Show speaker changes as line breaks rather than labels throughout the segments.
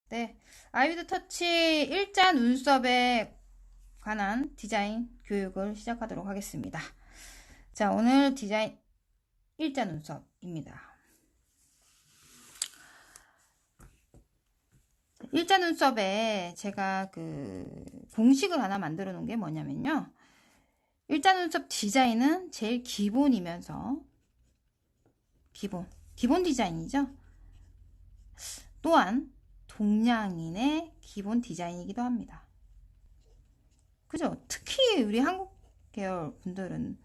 네, 아이비드 터치 일자 눈썹에 관한 디자인 교육을 시작하도록 하겠습니다. 자, 오늘 디자인 일자 눈썹입니다. 일자 눈썹에 제가 공식을 하나 만들어 놓은 게 뭐냐면요. 일자 눈썹 디자인은 제일 기본이면서 기본 디자인이죠. 또한 동양인의 기본 디자인이기도 합니다. 그죠? 특히 우리 한국 계열 분들은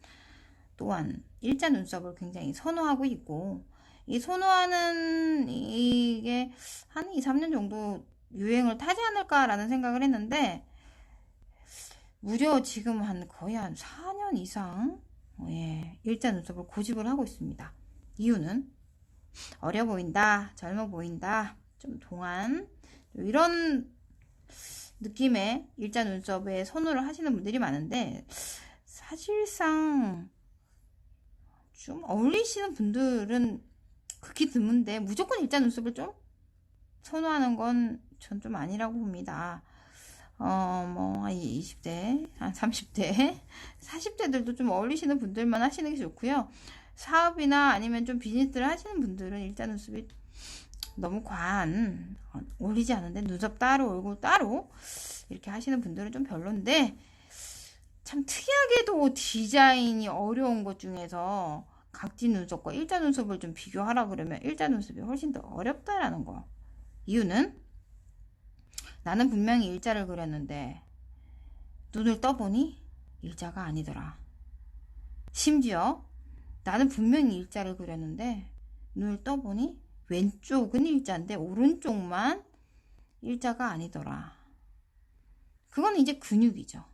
또한 일자 눈썹을 굉장히 선호하고 있고, 이 선호하는 이게 한 2, 3년 정도 유행을 타지 않을까라는 생각을 했는데, 무려 지금 거의 한 4년 이상 일자 눈썹을 고집을 하고 있습니다. 이유는 어려 보인다, 젊어 보인다, 좀 동안 이런 느낌의 일자 눈썹에 선호를 하시는 분들이 많은데, 사실상 좀 어울리시는 분들은 극히 드문데 무조건 일자 눈썹을 좀 선호하는 건 전 좀 아니라고 봅니다. 한 20대, 한 30대, 40대들도 좀 어울리시는 분들만 하시는 게 좋고요. 사업이나 아니면 좀 비즈니스를 하시는 분들은 일자 눈썹이 너무 과한, 어울리지 않은데 눈썹 따로 얼굴 따로 이렇게 하시는 분들은 좀 별론데, 참 특이하게도 디자인이 어려운 것 중에서 각지 눈썹과 일자 눈썹을 좀 비교하라 그러면 일자 눈썹이 훨씬 더 어렵다라는 거. 이유는 나는 분명히 일자를 그렸는데 눈을 떠보니 일자가 아니더라. 심지어 나는 분명히 일자를 그렸는데 눈을 떠보니 왼쪽은 일자인데 오른쪽만 일자가 아니더라. 그건 이제 근육이죠.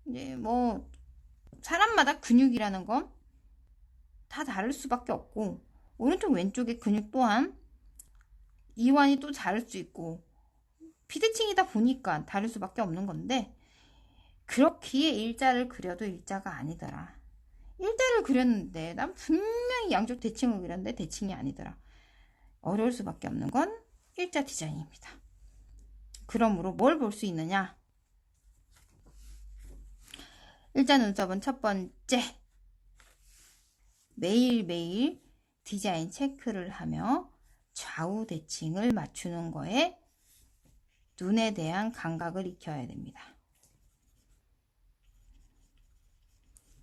이제 사람마다 근육이라는 건 다 다를 수밖에 없고, 오른쪽 왼쪽의 근육 또한 이완이 또 다를 수 있고, 비대칭이다 보니까 다를 수밖에 없는 건데, 그렇기에 일자를 그려도 일자가 아니더라. 일자를 그렸는데 난 분명히 양쪽 대칭을 그렸는데 대칭이 아니더라. 어려울 수밖에 없는 건 일자 디자인입니다. 그러므로 뭘 볼 수 있느냐? 일자 눈썹은 첫 번째, 매일매일 디자인 체크를 하며 좌우 대칭을 맞추는 거에 눈에 대한 감각을 익혀야 됩니다.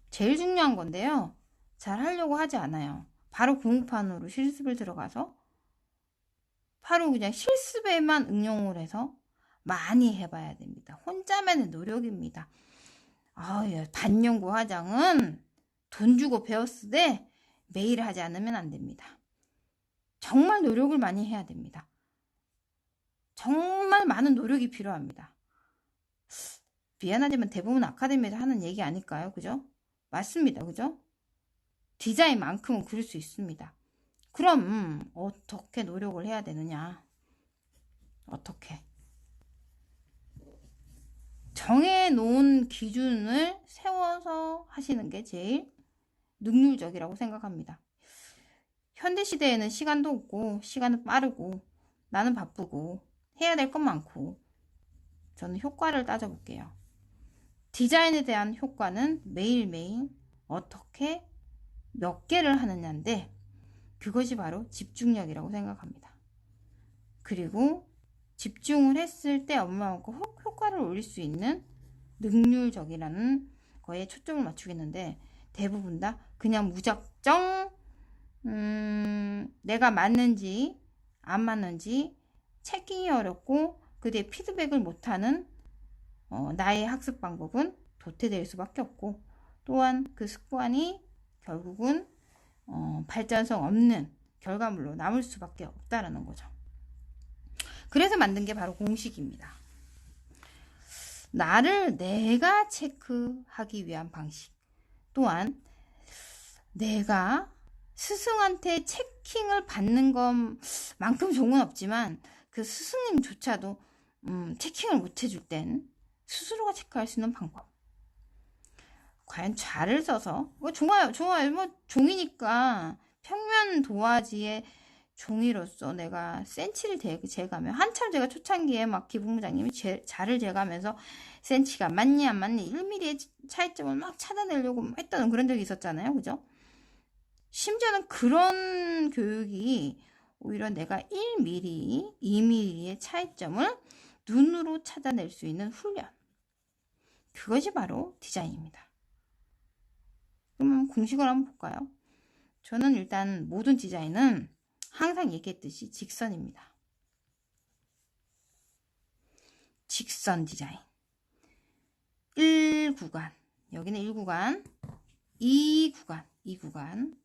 제일 중요한 건데요. 잘 하려고 하지 않아요. 바로 공부판으로 실습을 들어가서 바로 그냥 실습에만 응용을 해서 많이 해봐야 됩니다. 혼자만의 노력입니다. 반영구 화장은 돈 주고 배웠으되 매일 하지 않으면 안 됩니다. 정말 노력을 많이 해야 됩니다. 정말 많은 노력이 필요합니다. 미안하지만 대부분 아카데미에서 하는 얘기 아닐까요? 그죠? 맞습니다. 그죠? 디자인만큼은 그릴 수 있습니다. 그럼 어떻게 노력을 해야 되느냐? 어떻게? 정해놓은 기준을 세워서 하시는 게 제일 능률적이라고 생각합니다. 현대시대에는 시간도 없고 시간은 빠르고 나는 바쁘고 해야 될 건 많고, 저는 효과를 따져볼게요. 디자인에 대한 효과는 매일매일 어떻게 몇 개를 하느냐인데, 그것이 바로 집중력이라고 생각합니다. 그리고 집중을 했을 때 얼마만큼 효과를 올릴 수 있는 능률적이라는 거에 초점을 맞추겠는데, 대부분 다 그냥 무작정 내가 맞는지 안 맞는지 체킹이 어렵고 그뒤에 피드백을 못하는 나의 학습 방법은 도태될 수밖에 없고, 또한 그 습관이 결국은 발전성 없는 결과물로 남을 수밖에 없다라는 거죠. 그래서 만든 게 바로 공식입니다. 나를 내가 체크하기 위한 방식, 또한 내가 스승한테 체킹을 받는 것만큼 좋은 건 없지만 그 스승님조차도 체킹을 못 해줄 땐 스스로가 체크할 수 있는 방법. 과연 좌를 써서 좋아요. 종이니까 평면 도화지에 종이로서 내가 센치를 재가며 한참 제가 초창기에 막 기부장님이 자를 재가면서 센치가 맞니 안 맞니 1mm의 차이점을 막 찾아내려고 했던 그런 적이 있었잖아요. 그죠? 심지어는 그런 교육이 오히려 내가 1mm, 2mm의 차이점을 눈으로 찾아낼 수 있는 훈련. 그것이 바로 디자인입니다. 그러면 공식을 한번 볼까요? 저는 일단 모든 디자인은 항상 얘기했듯이 직선입니다. 직선 디자인. 1구간, 여기는 1구간, 2구간, 2구간,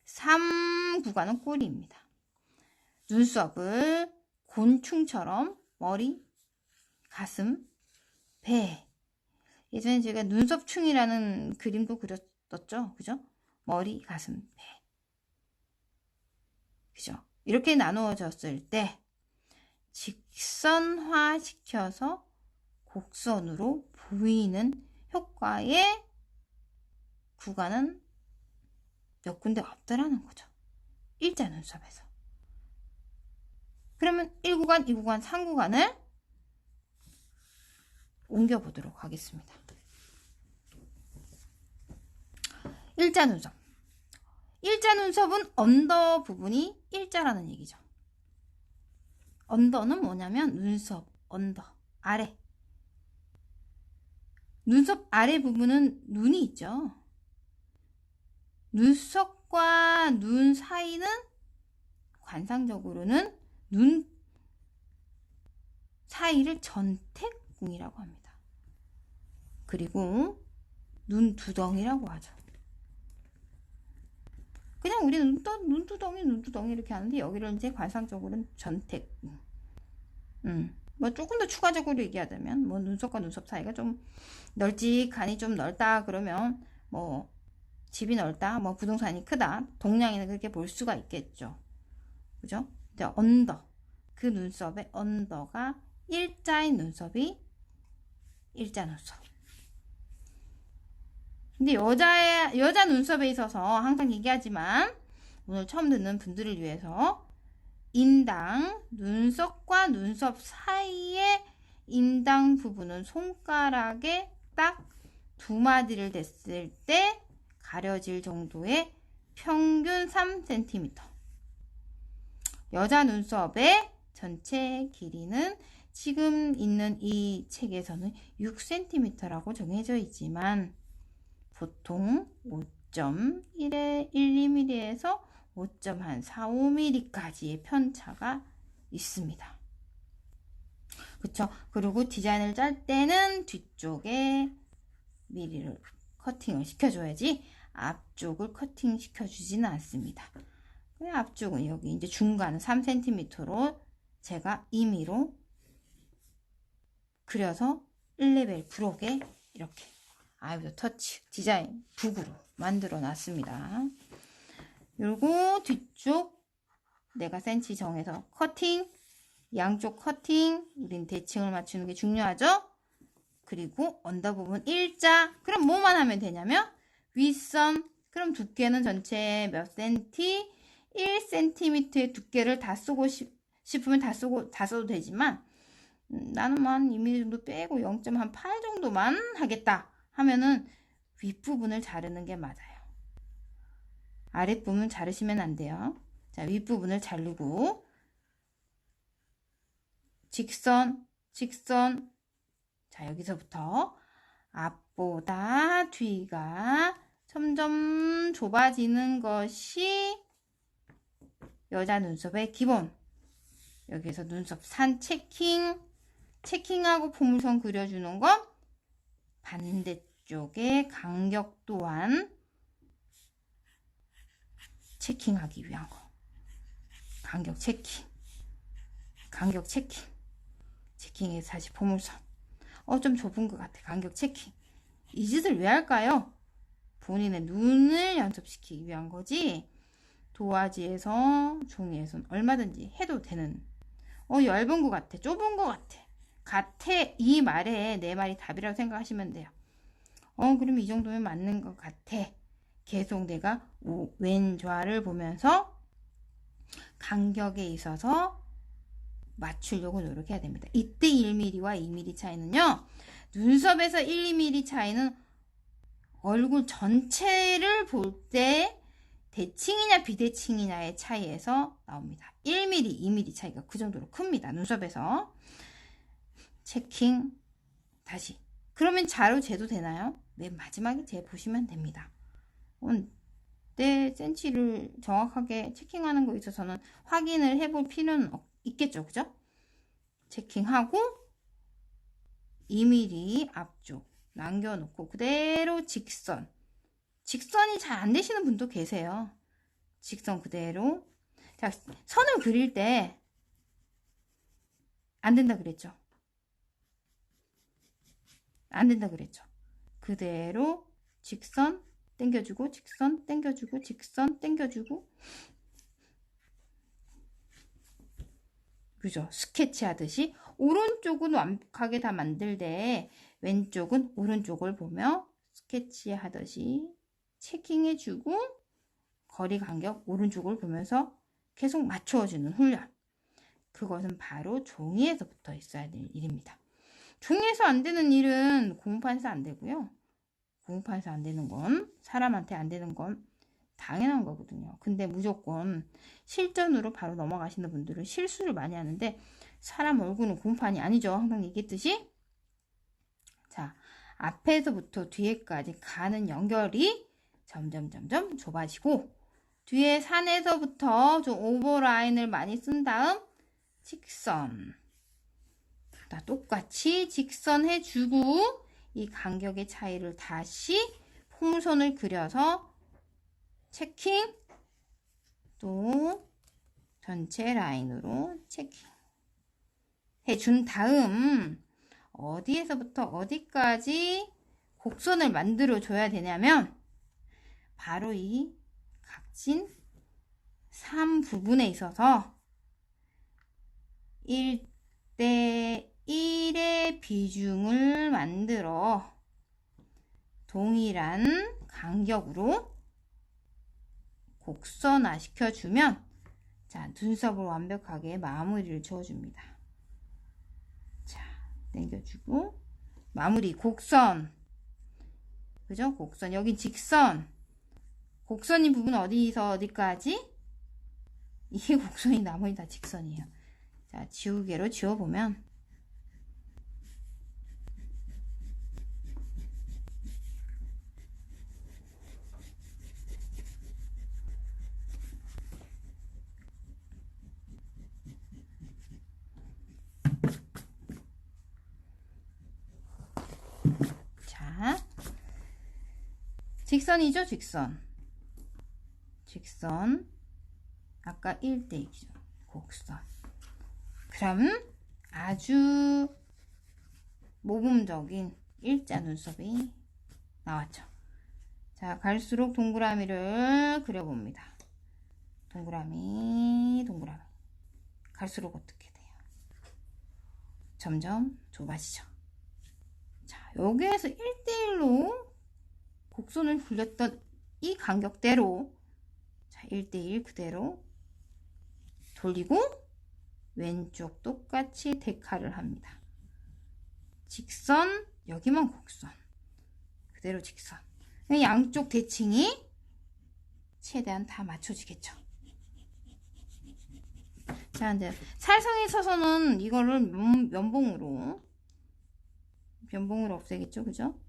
3구간은 꼬리입니다. 눈썹을 곤충처럼 머리, 가슴, 배. 예전에 제가 눈썹충이라는 그림도 그렸었죠. 그죠? 머리, 가슴, 배. 그죠? 이렇게 나누어졌을 때 직선화 시켜서 곡선으로 보이는 효과의 구간은 몇 군데 없다라는 거죠. 일자 눈썹에서. 그러면 1구간, 2구간, 3구간을 옮겨보도록 하겠습니다. 일자 눈썹. 일자 눈썹은 언더 부분이 일자라는 얘기죠. 언더는 뭐냐면 눈썹, 언더, 아래. 눈썹 아래 부분은 눈이 있죠. 눈썹과 눈 사이는 관상적으로는 눈 사이를 전태궁이라고 합니다. 그리고 눈두덩이라고 하죠. 그냥 우리는 눈두덩이 이렇게 하는데 여기를 이제 관상적으로는 전태궁. 뭐 조금 더 추가적으로 얘기하자면 뭐 눈썹과 눈썹 사이가 좀 널찍하니 좀 넓다 그러면 뭐 집이 넓다, 뭐 부동산이 크다, 동양인은 그렇게 볼 수가 있겠죠. 그죠? 이제 언더, 그 눈썹의 언더가 일자인 눈썹이 일자 눈썹. 근데 여자 눈썹에 있어서 항상 얘기하지만 오늘 처음 듣는 분들을 위해서 인당, 눈썹과 눈썹 사이의 인당 부분은 손가락에 딱 두 마디를 댔을 때 가려질 정도의 평균 3cm. 여자 눈썹의 전체 길이는 지금 있는 이 책에서는 6cm라고 정해져 있지만 보통 5.1에 1mm에서 5.4, 5mm까지의 편차가 있습니다. 그쵸? 그리고 디자인을 짤 때는 뒤쪽에 미리를 커팅을 시켜줘야지 앞쪽을 커팅 시켜주지는 않습니다. 앞쪽은 여기 이제 중간 3cm로 제가 임의로 그려서 1레벨 부록에 이렇게 아이브도 터치 디자인 북으로 만들어 놨습니다. 그리고 뒤쪽 내가 센치 정해서 커팅, 양쪽 커팅, 우린 대칭을 맞추는 게 중요하죠. 그리고 언더 부분 일자. 그럼 뭐만 하면 되냐면 윗선. 그럼 두께는 전체 몇 센티? 1cm의 두께를 다 쓰고 싶으면 다 써도 되지만 나는 한 2mm 정도 빼고 0.8 정도만 하겠다 하면은 윗부분을 자르는 게 맞아요. 아랫부분 자르시면 안 돼요. 자, 윗부분을 자르고 직선. 자, 여기서부터 앞보다 뒤가 점점 좁아지는 것이 여자 눈썹의 기본. 여기서 눈썹 산 체킹하고 포물선 그려주는 건 반대쪽의 간격 또한 체킹하기 위한 거. 간격 체킹. 체킹해서 다시 포물선. 좀 좁은 것 같아. 간격 체킹. 이 짓을 왜 할까요? 본인의 눈을 연습시키기 위한 거지. 도화지에서 종이에서 얼마든지 해도 되는. 얇은 것 같아. 좁은 것 같아. 이 말에 내 말이 답이라고 생각하시면 돼요. 그럼 이 정도면 맞는 것 같아. 계속 내가 왼좌를 보면서 간격에 있어서 맞추려고 노력해야 됩니다. 이때 1mm와 2mm 차이는요. 눈썹에서 1, 2mm 차이는 얼굴 전체를 볼 때 대칭이냐 비대칭이냐의 차이에서 나옵니다. 1mm, 2mm 차이가 그 정도로 큽니다. 눈썹에서. 체킹 다시. 그러면 자로 재도 되나요? 맨 마지막에 재보시면 됩니다. 내 센치를 정확하게 체킹하는 거에 있어서는 확인을 해볼 필요는 있겠죠. 그죠? 체킹하고 2mm 앞쪽 남겨놓고 그대로 직선. 직선이 잘 안 되시는 분도 계세요. 직선 그대로. 자, 선을 그릴 때 안 된다 그랬죠. 안 된다 그랬죠. 그대로 직선 당겨주고 직선 당겨주고 직선 당겨주고. 그죠? 스케치 하듯이 오른쪽은 완벽하게 다 만들되 왼쪽은 오른쪽을 보며 스케치 하듯이 체킹해주고 거리 간격 오른쪽을 보면서 계속 맞춰주는 훈련. 그것은 바로 종이에서 붙어 있어야 될 일입니다. 종이에서 안 되는 일은 공판에서 안 되고요. 공판에서 안 되는 건, 사람한테 안 되는 건 당연한 거거든요. 근데 무조건 실전으로 바로 넘어가시는 분들은 실수를 많이 하는데 사람 얼굴은 공판이 아니죠. 항상 얘기했듯이. 자, 앞에서부터 뒤에까지 가는 연결이 점점 좁아지고 뒤에 산에서부터 좀 오버라인을 많이 쓴 다음 직선. 다 똑같이 직선 해주고 이 간격의 차이를 다시 풍선을 그려서 체킹, 또 전체 라인으로 체킹 해준 다음 어디에서부터 어디까지 곡선을 만들어 줘야 되냐면 바로 이 각진 3 부분에 있어서 1대 1의 비중을 만들어 동일한 간격으로 곡선화 시켜주면 자, 눈썹을 완벽하게 마무리를 지어줍니다. 자, 당겨주고 마무리 곡선. 그죠? 곡선. 여기 직선. 곡선인 부분 어디서 어디까지? 이게 곡선이 나머지 다 직선이에요. 자, 지우개로 지워보면 자, 직선이죠, 직선. 직선. 아까 1대2 기준. 곡선. 그럼 아주 모범적인 일자 눈썹이 나왔죠. 자, 갈수록 동그라미를 그려봅니다. 동그라미. 갈수록 어떻게 돼요? 점점 좁아지죠. 자, 여기에서 1대1로 곡선을 굴렸던 이 간격대로 자, 1대1 그대로 돌리고 왼쪽 똑같이 데카를 합니다. 직선, 여기만 곡선. 그대로 직선. 양쪽 대칭이 최대한 다 맞춰지겠죠. 자, 이제 살성에 서서는 이거를 면봉으로 없애겠죠. 그죠?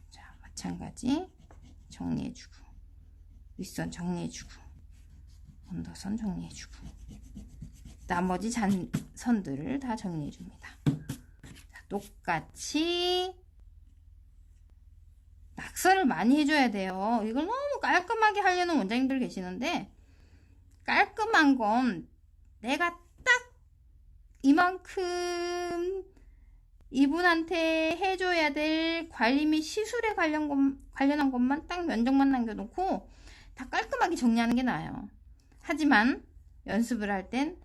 자, 마찬가지 정리해주고 윗선 정리해주고 언더선 정리해주고 나머지 선들을 다 정리해줍니다. 자, 똑같이 낙서를 많이 해줘야 돼요. 이걸 너무 깔끔하게 하려는 원장님들 계시는데 깔끔한 건 내가 딱 이만큼 이분한테 해줘야 될 관리 및 시술에 관련한 것만 딱 면적만 남겨놓고 다 깔끔하게 정리하는 게 나아요. 하지만 연습을 할 땐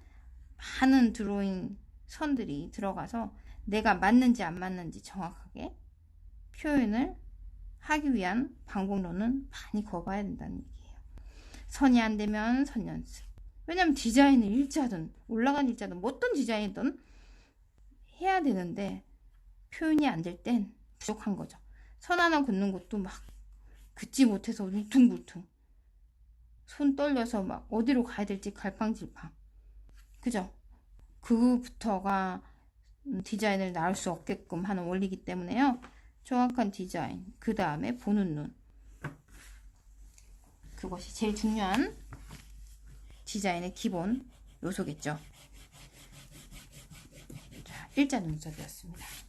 많은 드로잉 선들이 들어가서 내가 맞는지 안 맞는지 정확하게 표현을 하기 위한 방법론은 많이 거봐야 된다는 얘기예요. 선이 안 되면 선 연습. 왜냐면 디자인은 일자든 올라간 일자든 뭐 어떤 디자인이든 해야 되는데 표현이 안 될 땐 부족한 거죠. 선 하나 긋는 것도 막 긋지 못해서 울퉁불퉁 손 떨려서 막 어디로 가야 될지 갈팡질팡. 그죠? 그부터가 디자인을 나올 수 없게끔 하는 원리이기 때문에요. 정확한 디자인, 그 다음에 보는 눈, 그것이 제일 중요한 디자인의 기본 요소겠죠. 자, 일자 눈썹이었습니다.